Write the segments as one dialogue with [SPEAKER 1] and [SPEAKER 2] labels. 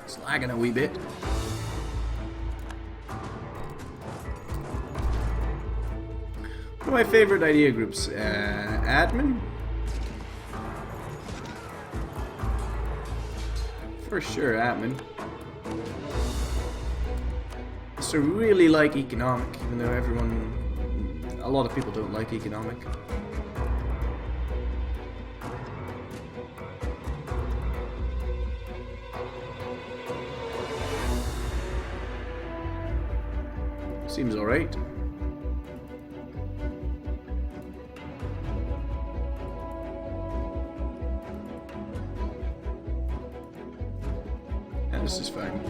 [SPEAKER 1] It's lagging a wee bit. One of my favorite idea groups, admin? For sure, admin. So really like economic, even though a lot of people don't like economic. Seems alright. And this is fine.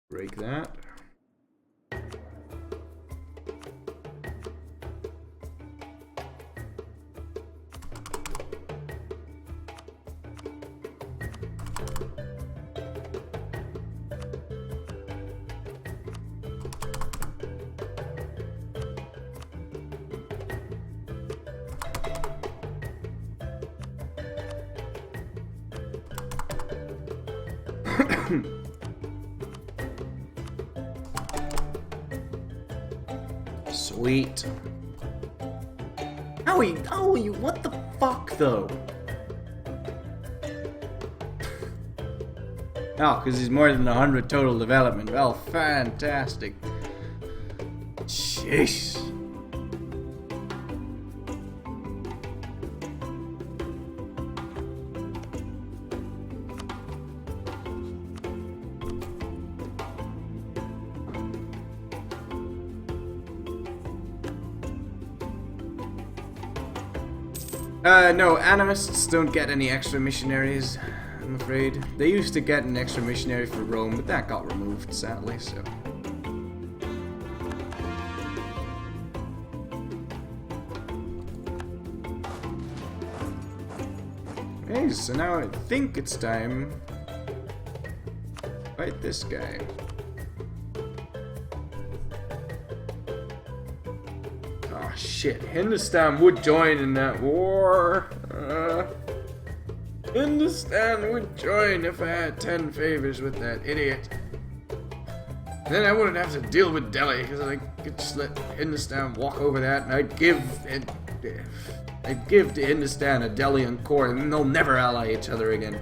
[SPEAKER 1] Break that. Sweet. How are you? What the fuck, though? Oh, because he's more than 100 total development. Well, fantastic. Jeez. No, animists don't get any extra missionaries, I'm afraid. They used to get an extra missionary for Rome, but that got removed, sadly, so. Hey, so now I think it's time to fight this guy. Oh shit, Hindustan would join in that war. Hindustan would join if I had 10 favors with that idiot. Then I wouldn't have to deal with Delhi, because I could just let Hindustan walk over that, and I'd give to Hindustan a Delian core, and they'll never ally each other again.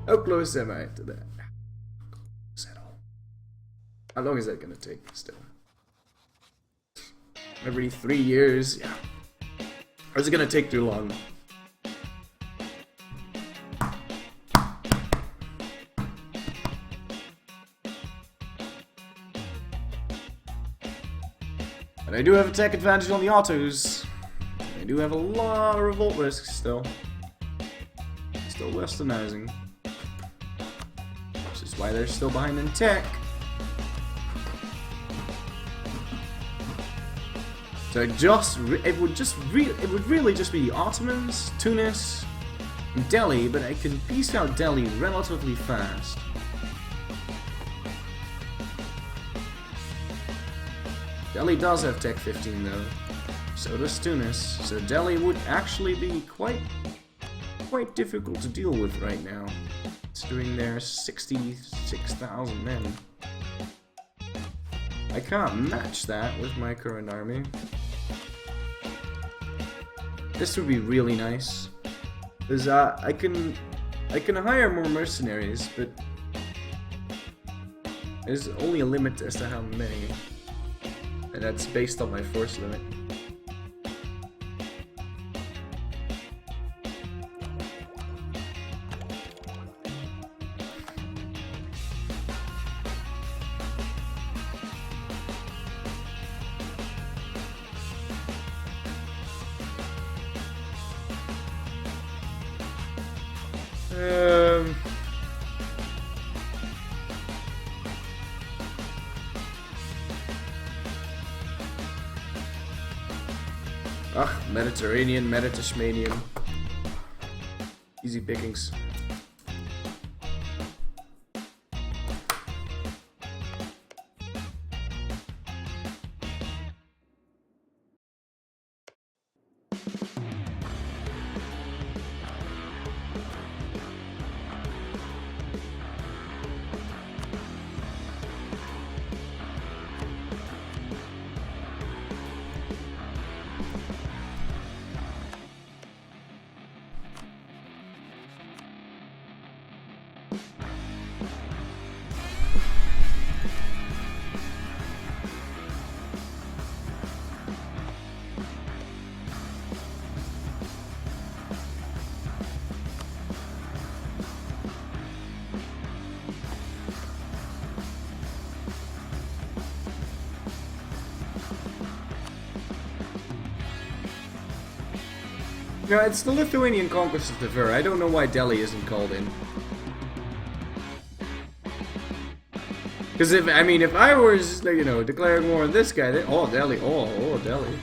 [SPEAKER 1] How close am I to that? How long is that gonna take still? Every 3 years? Yeah. Or is it gonna take too long? But I do have a tech advantage on the autos. I do have a lot of revolt risks still. Still westernizing. Which is why they're still behind in tech. So it would really just be the Ottomans, Tunis, and Delhi, but I can piece out Delhi relatively fast. Delhi does have Tech 15 though, so does Tunis, so Delhi would actually be quite difficult to deal with right now, considering their 66,000 men. I can't match that with my current army. This would be really nice, because I can hire more mercenaries, but there's only a limit as to how many, and that's based on my force limit. Mediterranean, Mediterranean. Easy pickings. No, it's the Lithuanian conquest of the Ver. I don't know why Delhi isn't called in. Because if I was, you know, declaring war on this guy, then, oh Delhi, oh Delhi.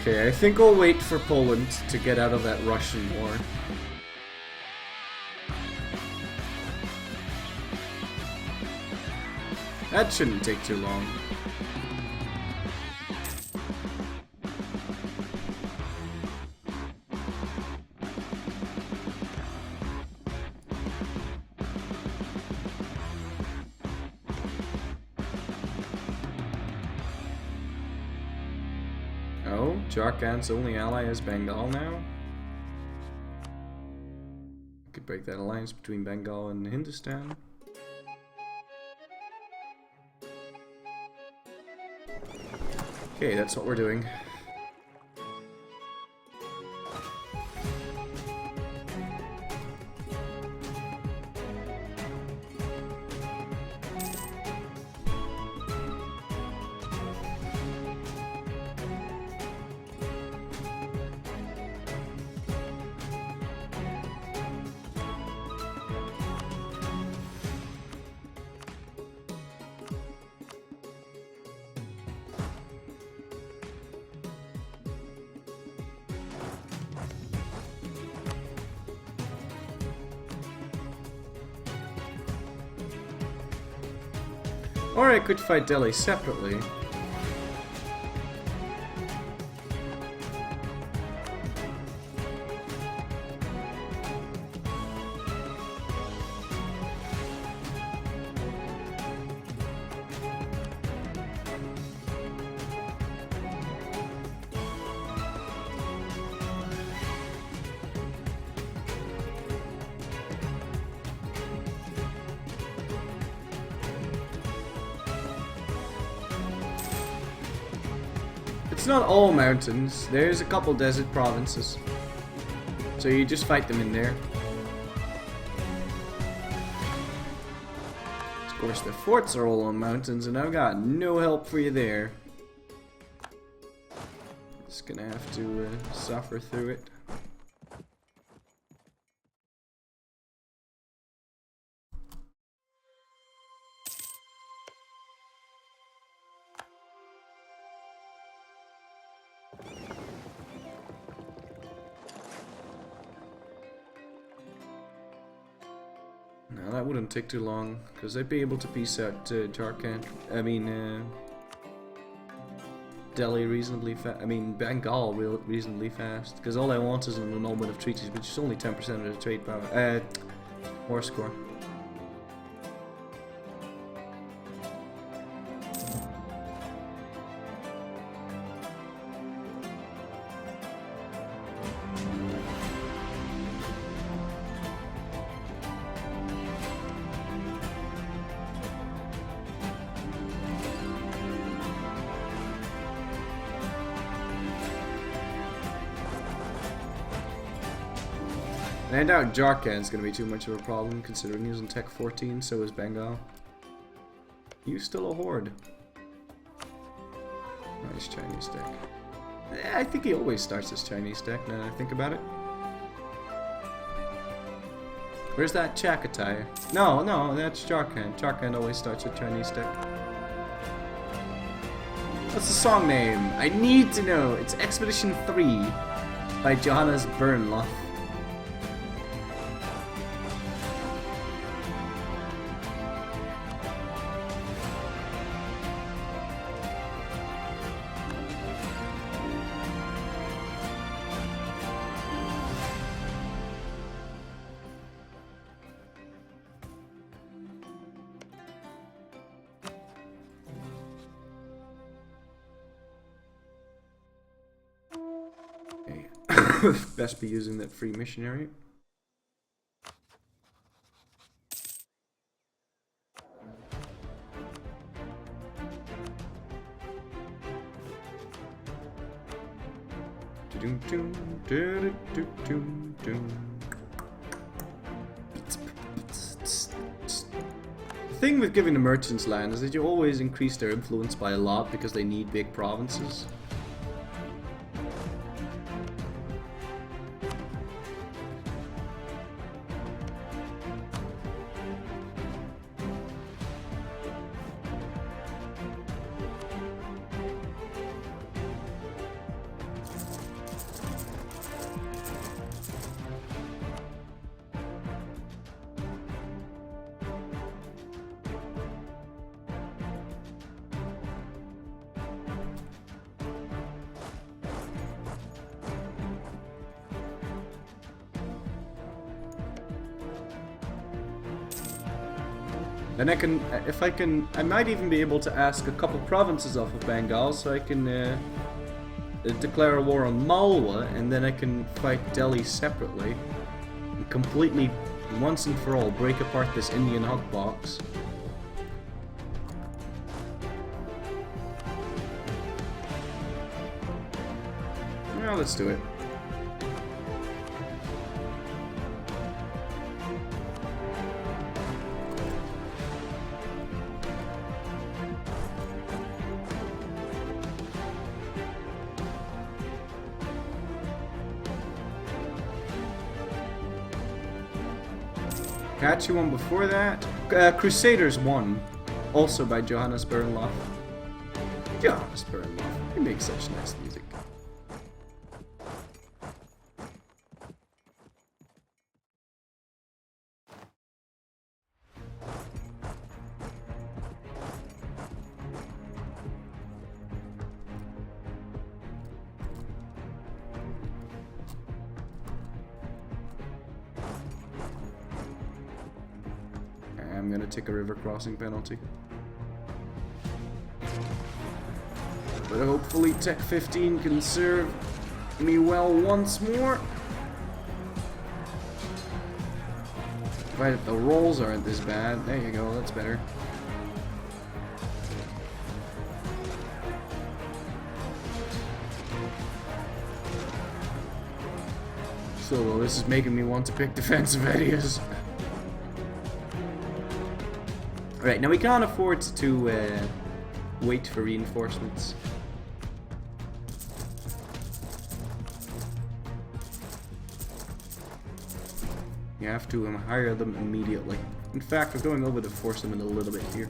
[SPEAKER 1] Okay, I think I'll wait for Poland to get out of that Russian war. That shouldn't take too long. Oh, Jharkhand's only ally is Bengal now? Could break that alliance between Bengal and Hindustan. Okay, that's what we're doing. Or I could fight Delhi separately. It's not all mountains. There's a couple desert provinces. So you just fight them in there. Of course, the forts are all on mountains, and I've got no help for you there. Just gonna have to suffer through it. No, that wouldn't take too long, because I'd be able to piece out Jharkhand, Delhi reasonably fast. Bengal reasonably fast, because all I want is an annulment of treaties, which is only 10% of the trade power, war score. And I doubt Jarkan's gonna be too much of a problem, considering he's on Tech 14, so is Bengal. You still a horde. Nice Chinese deck. I think he always starts his Chinese deck, now that I think about it. Where's that Chagatai? No, that's Jarkan. Jarkan always starts with Chinese deck. What's the song name? I need to know. It's Expedition 3 by Johannes Bernloff. Best be using that free missionary. The thing with giving the merchants land is that you always increase their influence by a lot because they need big provinces. And I might even be able to ask a couple provinces off of Bengal, so I can declare a war on Malwa, and then I can fight Delhi separately, and completely, once and for all, break apart this Indian hug box. Well, let's do it. Catch you one before that. Crusaders 1, also by Johannes Bernloff. Johannes Bernloff, he makes such nice music. I'm gonna take a river crossing penalty. But hopefully Tech 15 can serve me well once more. Right, the rolls aren't this bad. There you go, that's better. So this is making me want to pick defensive areas. Right, now we can't afford to wait for reinforcements. You have to hire them immediately. In fact, we're going over to force them in a little bit here.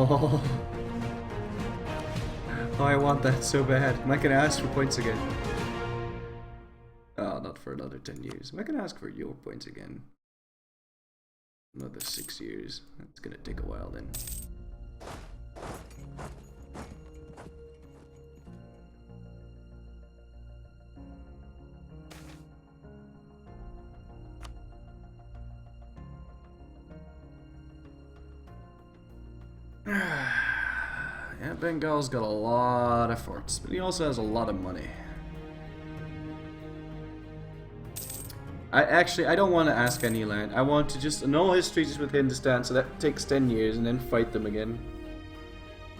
[SPEAKER 1] Oh, I want that so bad. Am I gonna ask for points again? Oh, not for another 10 years. I can ask for your points again. Another 6 years. That's gonna take a while then. Yeah, Bengal's got a lot of forts, but he also has a lot of money. I don't want to ask any land. I want to just annul his treaties with Hindustan, so that takes 10 years, and then fight them again.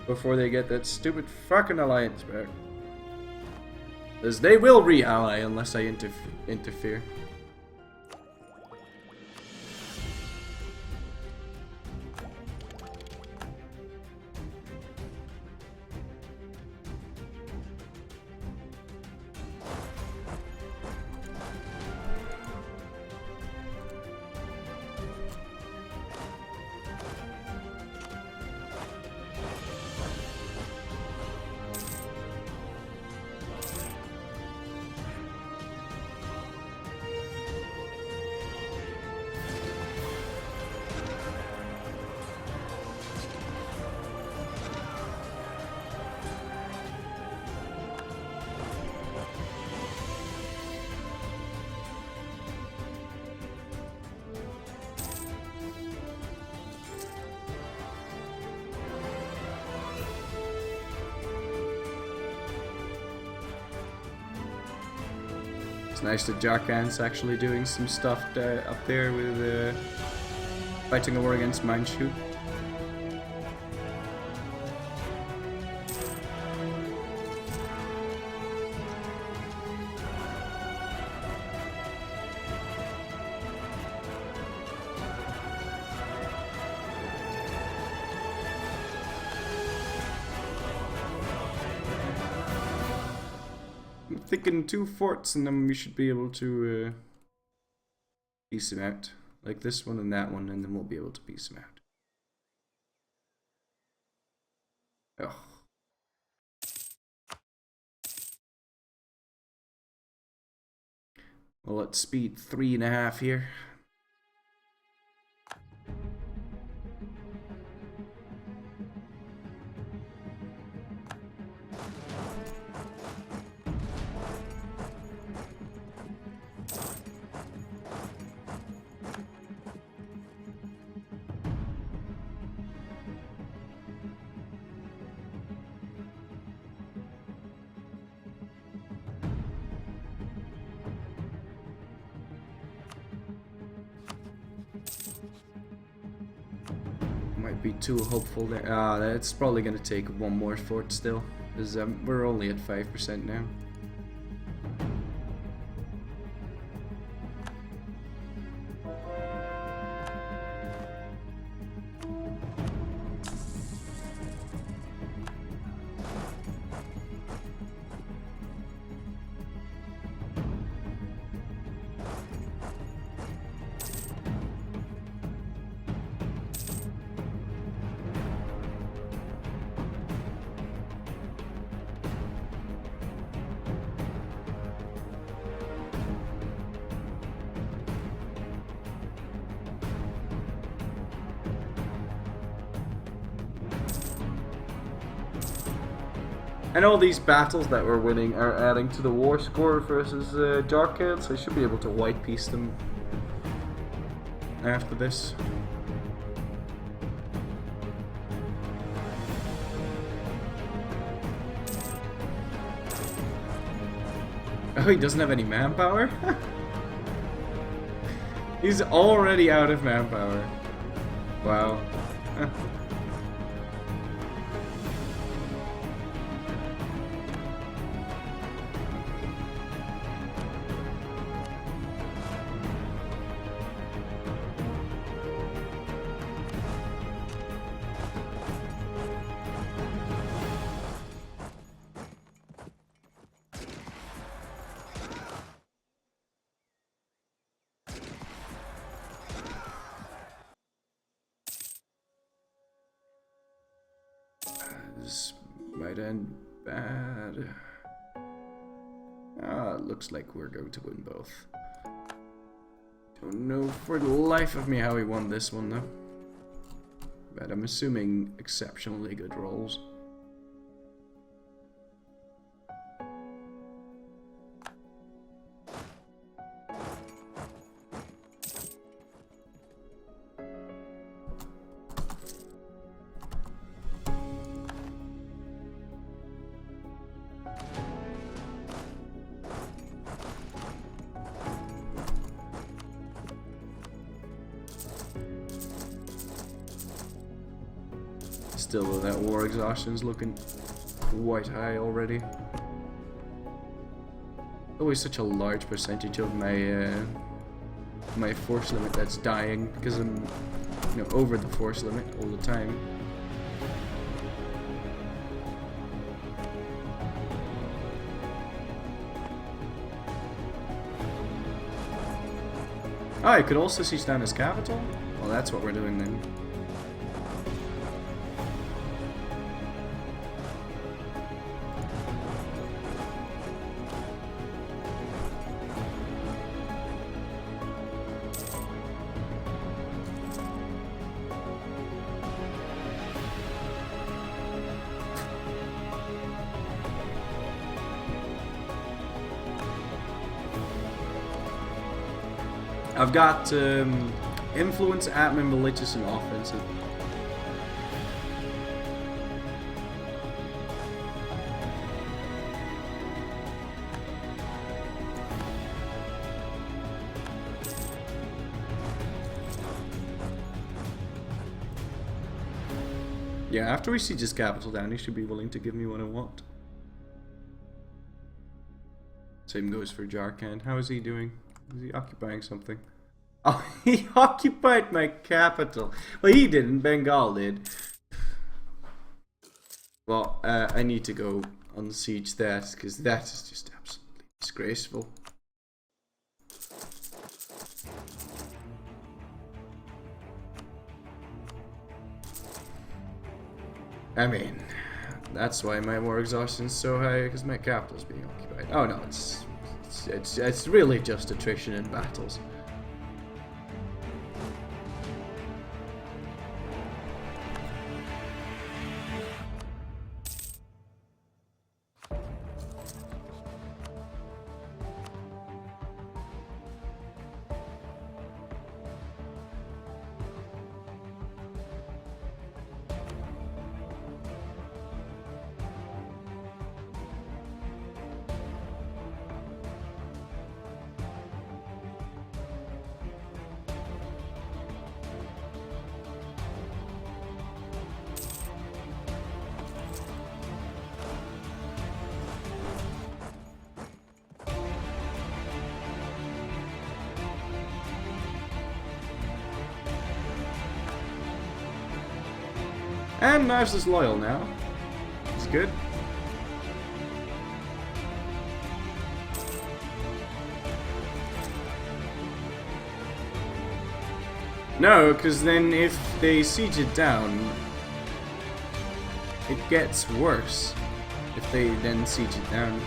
[SPEAKER 1] Before they get that stupid fucking alliance back. Because they will re-ally unless I interfere. It's nice that Jarkan's actually doing some stuff up there with fighting a war against Manchu. Thinking 2 forts and then we should be able to piece them out. Like this one and that one, and then we'll be able to piece them out. Oh. Well, let's speed 3.5 here. Might be too hopeful there. That's probably gonna take 1 more fort still, because we're only at 5% now. And all these battles that we're winning are adding to the war score versus Jarkan, so I should be able to white piece them after this. Oh, he doesn't have any manpower? He's already out of manpower. Wow. This might end bad. it looks like we're going to win both. Don't know for the life of me how he won this one though. But I'm assuming exceptionally good rolls. Still, though, that war exhaustion's looking quite high already. Always such a large percentage of my my force limit that's dying because I'm, you know, over the force limit all the time. Oh, I could also siege down his capital? Well, that's what we're doing then. I've got influence, admin, malicious, and offensive. Yeah, after we siege his capital down, he should be willing to give me what I want. Same goes for Jarkand. How is he doing? Is he occupying something? Oh, he occupied my capital. Well, he didn't. Bengal did. Well, I need to go unsiege that, because that is just absolutely disgraceful. I mean, that's why my war exhaustion is so high, because my capital is being occupied. Oh no, it's really just attrition in battles. And Knives is loyal now. It's good. No, because then if they siege it down, it gets worse if they then siege it down.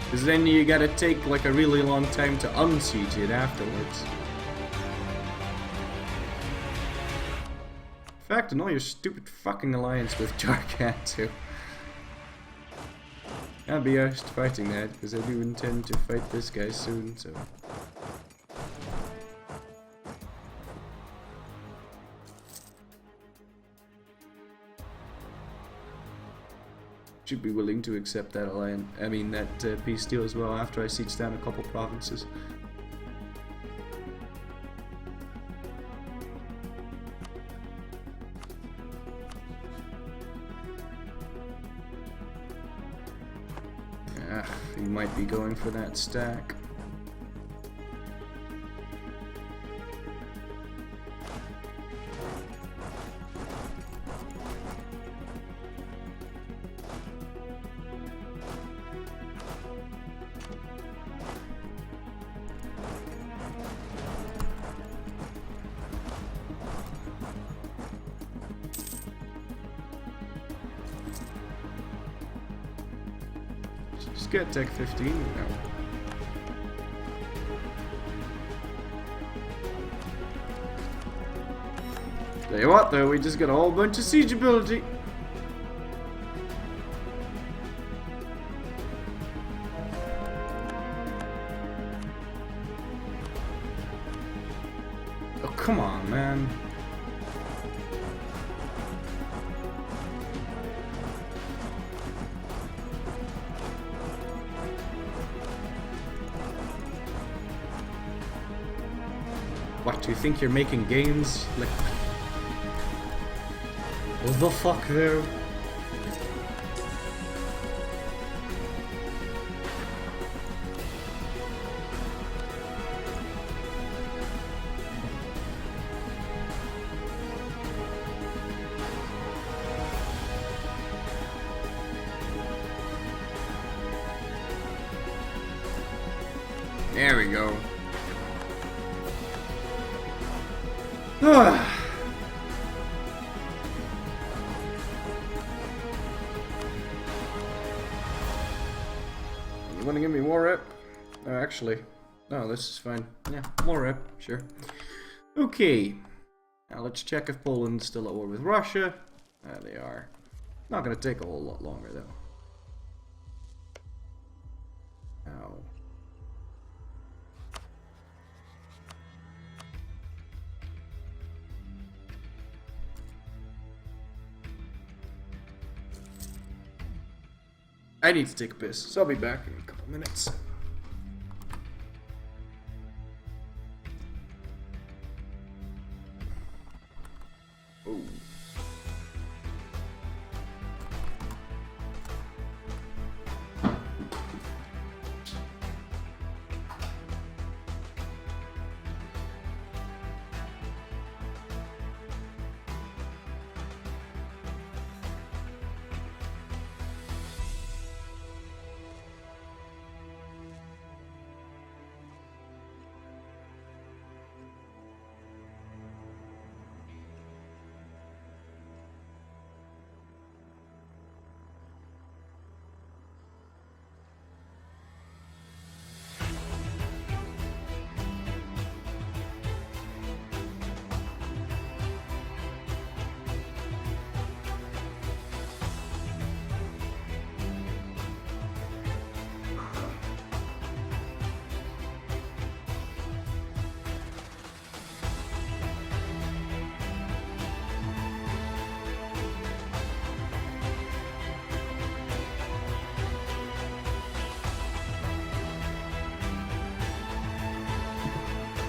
[SPEAKER 1] Because then you gotta take like a really long time to unsiege it afterwards. In fact, and all your stupid fucking alliance with Jarkand too. I'll be honest fighting that, because I do intend to fight this guy soon, so... Should be willing to accept that alliance, I mean that peace deal as well after I siege down a couple provinces. He might be going for that stack. get Tech 15? No. Tell you what though, we just got a whole bunch of siege ability. Oh, come on, man. What, do you think you're making games? Like, what the fuck, though? There we go. You want to give me war rep? Oh, actually, no, this is fine. Yeah, war rep, sure. Okay, now let's check if Poland's still at war with Russia. There they are. Not gonna take a whole lot longer though. Now. I need to take a piss, so I'll be back in a couple minutes.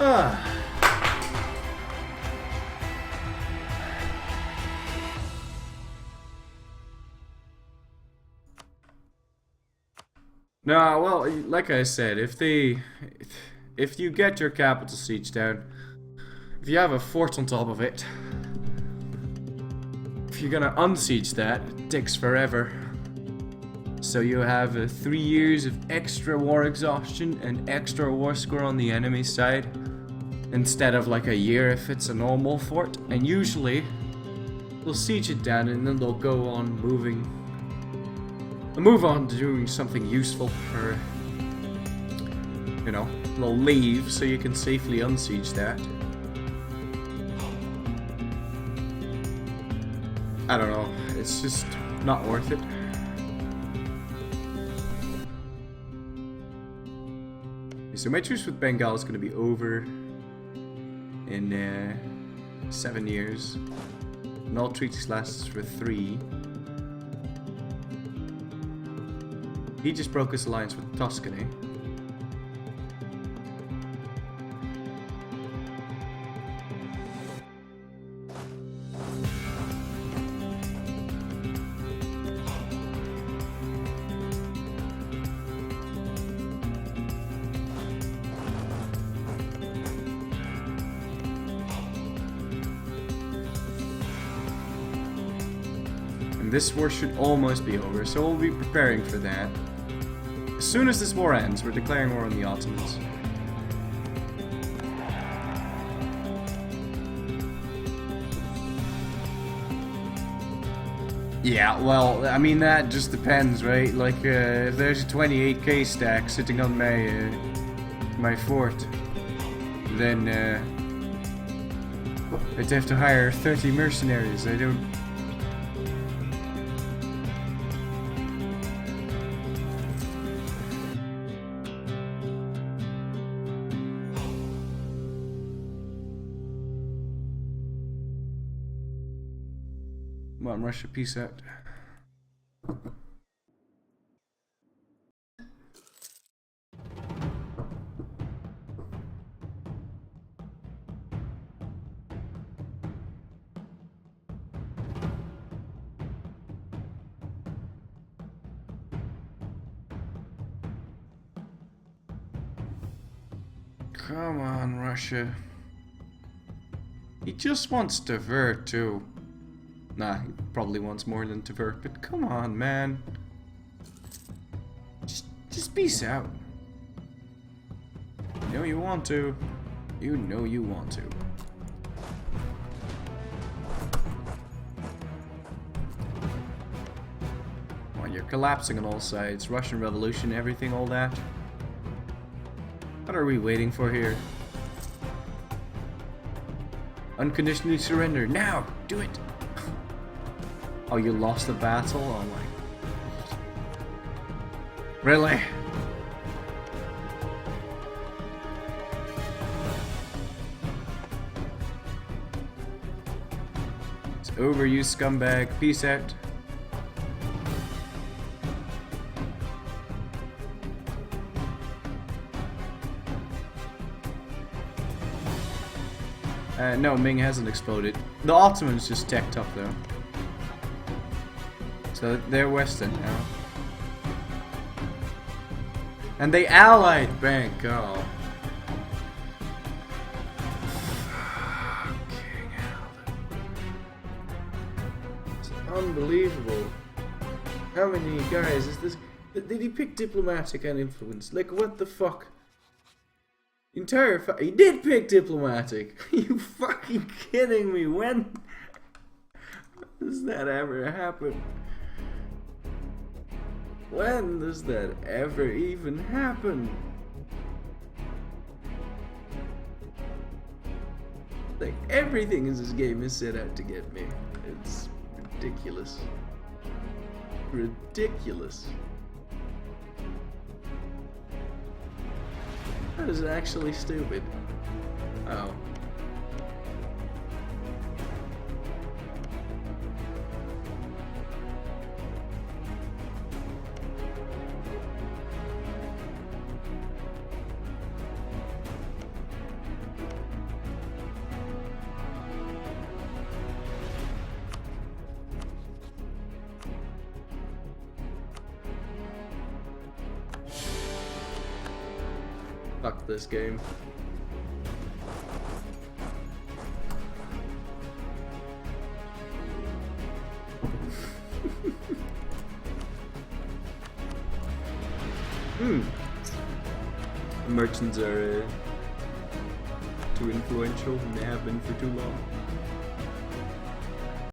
[SPEAKER 1] Oh. No, well, like I said, if you get your capital siege down, if you have a fort on top of it, if you're gonna unsiege that, it takes forever. So you have 3 years of extra war exhaustion and extra war score on the enemy side, instead of like a year if it's a normal fort. And usually, they'll siege it down and then they'll go on move on to doing something useful, or, you know, they'll leave so you can safely unsiege that. I don't know, it's just not worth it. So my truce with Bengal is going to be over in 7 years. And all treaties lasts for 3. He just broke his alliance with Tuscany. And this war should almost be over, so we'll be preparing for that. As soon as this war ends, we're declaring war on the Ottomans. Yeah, well, I mean, that just depends, right? Like, if there's a 28k stack sitting on my fort, then, I'd have to hire 30 mercenaries. I don't... Come on, Russia, peace out. Come on, Russia. He just wants to divert, too. Nah, he probably wants more than divert, but come on, man. Just peace out. You know you want to. You know you want to. Well, you're collapsing on all sides. Russian Revolution, everything, all that. What are we waiting for here? Unconditionally surrender. Now! Do it! Oh, you lost the battle? Oh my... Really? It's over, you scumbag. Peace out. No, Ming hasn't exploded. The Ottomans just teched up though. So they're Western now. And they allied bank. Oh. Fucking hell. It's unbelievable. How many guys is this? Did he pick diplomatic and influence? Like, what the fuck? He did pick diplomatic. Are you fucking kidding me? When does that ever happen? When does that ever even happen? Like, everything in this game is set out to get me. It's ridiculous. Ridiculous. That is actually stupid. Oh. Fuck this game. The merchants are too influential and they have been for too long.